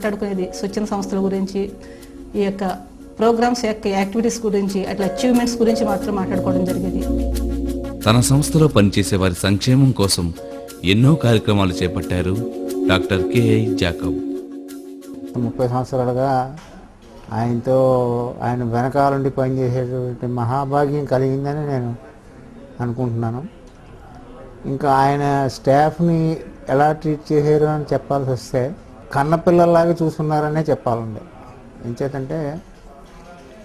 మాట్లాడుకునేది స్వచ్ఛంద సంస్థల గురించి, ఈ యొక్క ప్రోగ్రామ్స్ యొక్క యాక్టివిటీస్ గురించి, అట్లా అచీవ్మెంట్స్ గురించి మాత్రం మాట్లాడుకోవడం జరిగేది. తన సంస్థలో పనిచేసే వారి సంక్షేమం కోసం ఎన్నో కార్యక్రమాలు చేపట్టారు డాక్టర్ కేఐ జాకబ్. 30 సంవత్సరాలుగా ఆయన వెనకాలండి పనిచేసేటువంటి మహాభాగ్యం కలిగిందని నేను అనుకుంటున్నాను. ఇంకా ఆయన స్టాఫ్ని ఎలా ట్రీట్ చేశారు అని చెప్పాల్సి వస్తే కన్నపిల్లల్లాగా చూసుకున్నారనే చెప్పాలండి. ఎంచేతంటే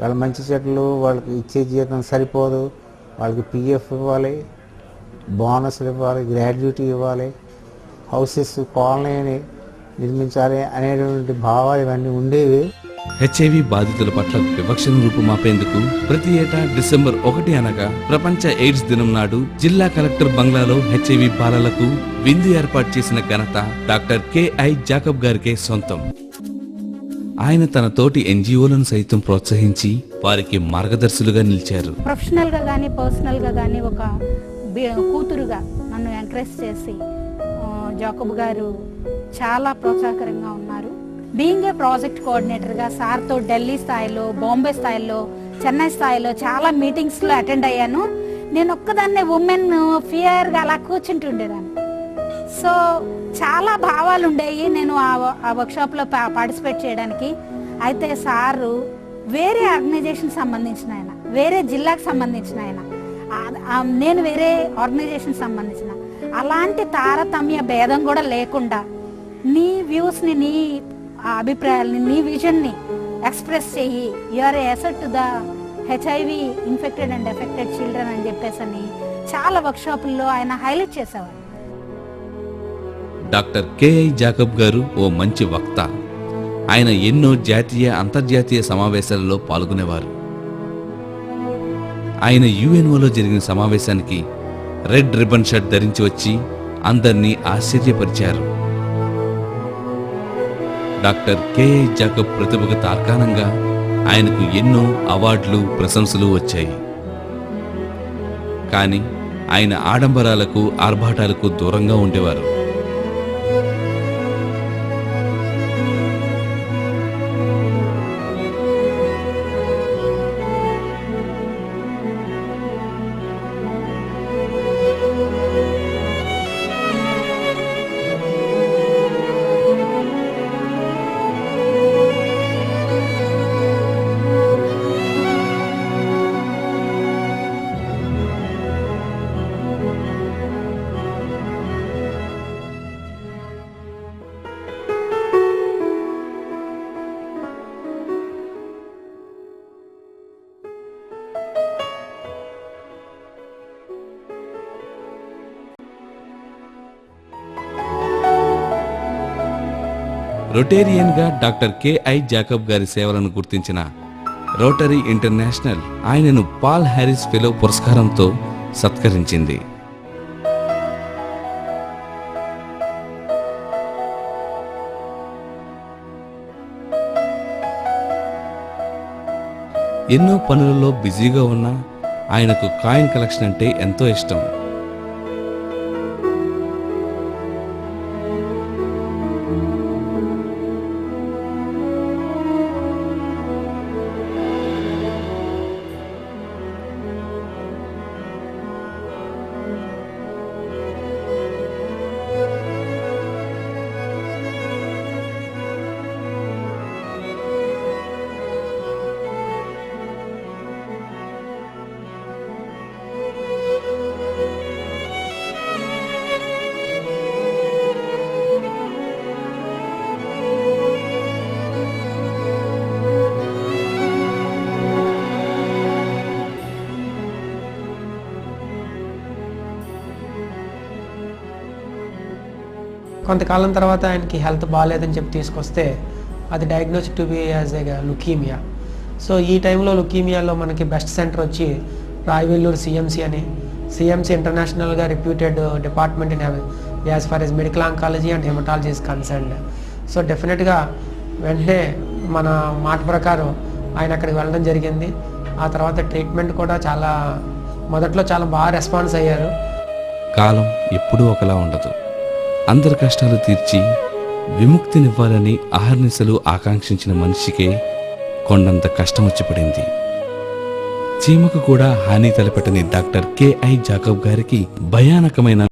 వాళ్ళ మంచి చెట్లు, వాళ్ళకి ఇచ్చే జీతం సరిపోదు, వాళ్ళకి పిఎఫ్ ఇవ్వాలి, బోనస్లు ఇవ్వాలి, గ్రాడ్యుటీ ఇవ్వాలి, హౌసెస్ కాలనీ నిర్మించాలి అనేటువంటి భావాలు ఇవన్నీ ఉండేవి. హెచ్ఐవి బాధితుల పట్ల వివక్షను రూపుమాపేందుకు ప్రతి ఏటా డిసెంబర్ 1 అనగా ప్రపంచ ఎయిడ్స్ దినం నాడు జిల్లా కలెక్టర్ బంగ్లాలో హెచ్ఐవి బాలలకు విందు ఏర్పాటు చేసిన ఘనత డాక్టర్ కేఐ జాకబ్ గారికే సొంతం. ఆయన తన తోటి ఎన్జిఓలను సైతం ప్రోత్సహించి వారికి మార్గదర్శులుగా నిలిచారు. ప్రొఫెషనల్ గా కానీ పర్సనల్ గా కానీ ఒక కూతురుగా నన్ను ఎంకరేజ్ చేసి జాకబ్ గారు చాలా ప్రోత్సాహకరంగా ఉన్నారు. బీయింగ్ ఏ ప్రాజెక్ట్ కోఆర్డినేటర్గా సార్తో ఢిల్లీ స్థాయిలో, బాంబే స్థాయిలో, చెన్నై స్థాయిలో చాలా మీటింగ్స్లో అటెండ్ అయ్యాను. నేను ఒక్కదాన్నే ఉమెన్ ఫియర్గా అలా కూర్చుంటుండేదాన్ని. సో చాలా భావాలు ఉండేవి నేను ఆ వర్క్షాప్లో పార్టిసిపేట్ చేయడానికి. అయితే సారు వేరే ఆర్గనైజేషన్ సంబంధించిన ఆయన, వేరే జిల్లాకు సంబంధించిన ఆయన, నేను వేరే ఆర్గనైజేషన్ సంబంధించిన, అలాంటి తారతమ్య భేదం కూడా లేకుండా నీ వ్యూస్ని, నీ అభిప్రాయాలని, నీ విజన్ని ఎక్స్ప్రెస్ చెయ్యి, you are asset to the HIV infected and affected children అని చెప్పేసి చాలా వర్క్షాపుల్లో ఆయన హైలైట్ చేసేవారు. డాక్టర్ కేఐ జాకబ్ గారు ఓ మంచి వక్త. ఆయన ఎన్నో జాతీయ, అంతర్జాతీయ సమావేశాలలో పాల్గొనేవారు. ఆయన యుఎన్ఓలో జరిగిన సమావేశానికి రెడ్ రిబన్ షర్ట్ ధరించి వచ్చి అందర్నీ ఆశ్చర్యపరిచారు. డాక్టర్ కేఐ జాకబ్ ప్రతిభకు తార్కాణంగా ఆయనకు ఎన్నో అవార్డులు, ప్రశంసలు వచ్చాయి. కానీ ఆయన ఆడంబరాలకు, ఆర్భాటాలకు దూరంగా ఉండేవారు. రొటేరియన్గా డాక్టర్ కేఐ జాకబ్ గారి సేవలను గుర్తించిన రోటరీ ఇంటర్నేషనల్ ఆయనను పాల్ హ్యారిస్ ఫెలో పురస్కారంతో సత్కరించింది. ఎన్నో పనులలో బిజీగా ఉన్న ఆయనకు కాయిన్ కలెక్షన్ అంటే ఎంతో ఇష్టం. కొంతకాలం తర్వాత ఆయనకి హెల్త్ బాగాలేదని చెప్పి తీసుకొస్తే అది diagnosed to be as a leukaemia. So ఈ టైంలో లుకీమియాలో మనకి బెస్ట్ సెంటర్ వచ్చి రాయవెల్లూరు సిఎంసి అని, సిఎంసి ఇంటర్నేషనల్గా reputed department in as far as medical oncology and haematology is concerned. So డెఫినెట్గా వెంటనే మన మాట ప్రకారం ఆయన అక్కడికి వెళ్ళడం జరిగింది. ఆ తర్వాత ట్రీట్మెంట్ కూడా మొదట్లో చాలా బాగా రెస్పాన్స్ అయ్యారు. కాలం ఎప్పుడూ ఒకలా ఉండదు. అందరి కష్టాలు తీర్చి విముక్తినివ్వాలని అహర్నిశలు ఆకాంక్షించిన మనిషికే కొండంత కష్టం వచ్చి పడింది. చీమకు కూడా హాని తలపెట్టని డాక్టర్ కెఐ జాకబ్ గారికి భయానకమైన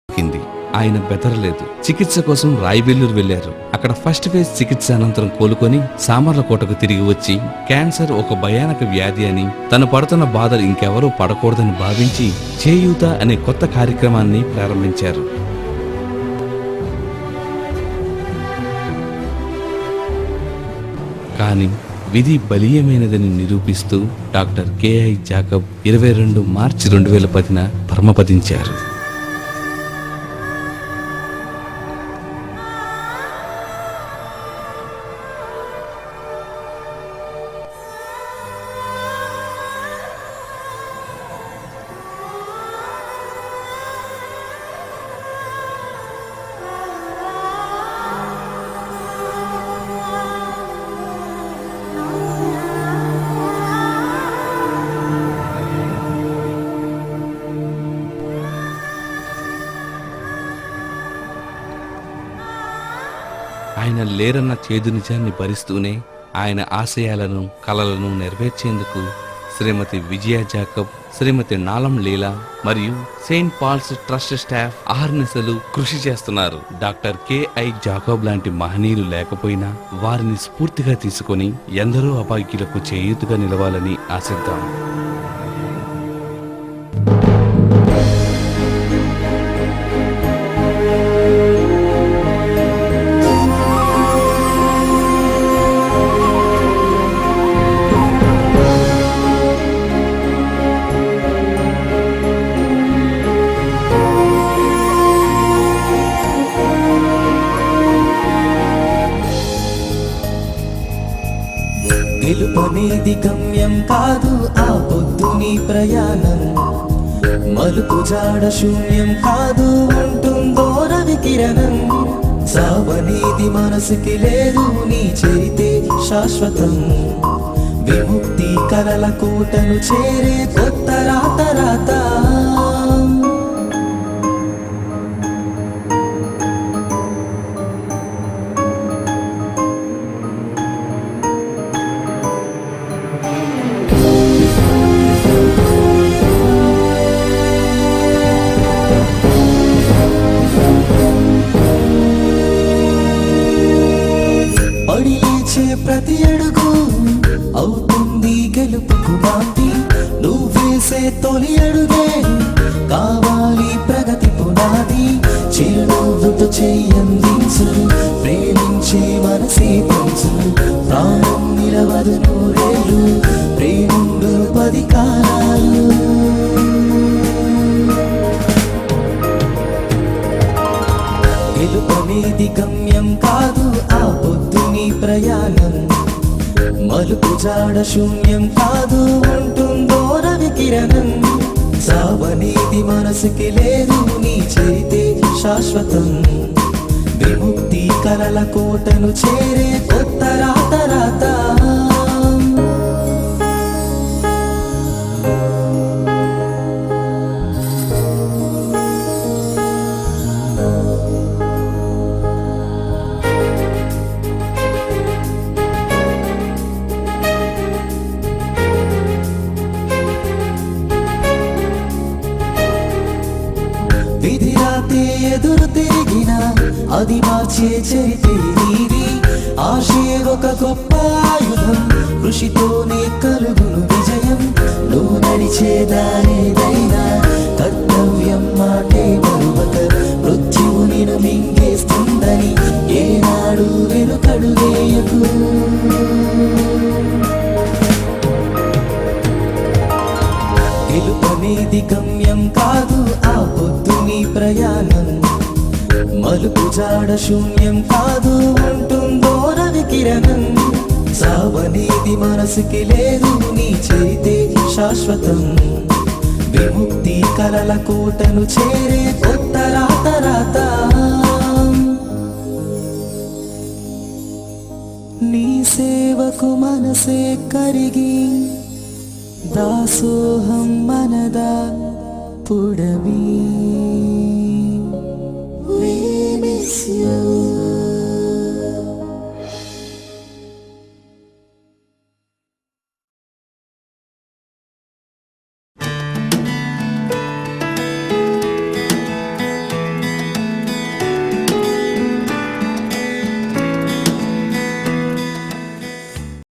కింది. ఆయన బెదరలేదు. చికిత్స కోసం రాయవెల్లూరు వెళ్లారు. అక్కడ ఫస్ట్ ఫేజ్ చికిత్స అనంతరం కోలుకొని సామర్లకోటకు తిరిగి వచ్చి క్యాన్సర్ ఒక భయానక వ్యాధి అని, తను పడుతున్న బాధలు ఇంకెవరూ పడకూడదని భావించి చేయూత అనే కొత్త కార్యక్రమాన్ని ప్రారంభించారు. కానీ విధి బలీయమైనదని నిరూపిస్తూ డాక్టర్ కెఐ జాకబ్ 22 మార్చి 2010న పరమపదించారు. ఆయన లేరన్న చేదు నిజాన్ని భరిస్తూనే ఆయన ఆశయాలను, కలలను నెరవేర్చేందుకు శ్రీమతి విజయ జాకబ్, శ్రీమతి నాలం లీలా మరియు సెయింట్ పాల్స్ ట్రస్ట్ స్టాఫ్ అహర్నిశలు కృషి చేస్తున్నారు. డాక్టర్ కెఐ జాకబ్ లాంటి మహనీయులు లేకపోయినా వారిని స్ఫూర్తిగా తీసుకొని ఎందరో అభాగ్యులకు చేయూతుగా నిలవాలని ఆశిద్దాం. గెలుపనేది గమ్యం కాదు, ఆ పొద్దు నీ ప్రయాణం. మలుపు జాడ శూన్యం కాదు, ఉంటుందో రవి కిరణం. సావనేది మనసుకి లేదు, నీ చరితే శాశ్వతం. విముక్తి కలల కోటను చేరే కొత్త రాత రాత. ప్రతి అడుగు అవుతుంది గెలుపుకు నాంది. నువ్వేసే తొలి అడుగే కావాలి ప్రగతి పునాది. చిరునవ్వుతో చెయ్యందించు, ప్రేమించే మనసే పంచు. ప్రాణం నిలవదు నూరేళ్ళు, ప్రేముండు 10 కాలాలు. గెలుపనేది గమ్యం కాదు, ఆ పొద్దు నీ ప్రయాణం. మలుపు జాడ శూన్యం కాదు, ఉంటుందో రవి కిరణం. సావనేది మనసుకి లేదు, నీ చరితే శాశ్వతం. విముక్తి కలల కోటను చేరే కొత్త రాత రాత. విధిరాతే ఎదురు తిరిగిన అది మార్చే చరితే నీది. ఆశే ఒక గొప్ప ఆయుధం, కృషితోనే కలుగును విజయం. నువ్వు నడిచే దారేదైనా కర్తవ్యం మాటే మరువక. మృత్యువు నిన్ను మింగేస్తుందని ఏనాడు వెనుకడుగేయకు. గెలుపనేది గమ్యం కాదు, ఆ పొద్దు నీ ప్రయాణం. మలుపు జాడ శూన్యం కాదు, ఉంటుందో రవి కిరణం. సావనేది మనసుకి లేదు, నీ చరితే శాశ్వతం. విముక్తి కలల కోటను చేరే కొత్త రాత రాత. నీ సేవకు మనసే కరిగి దాసోహం మనదా పుడమి. We miss you.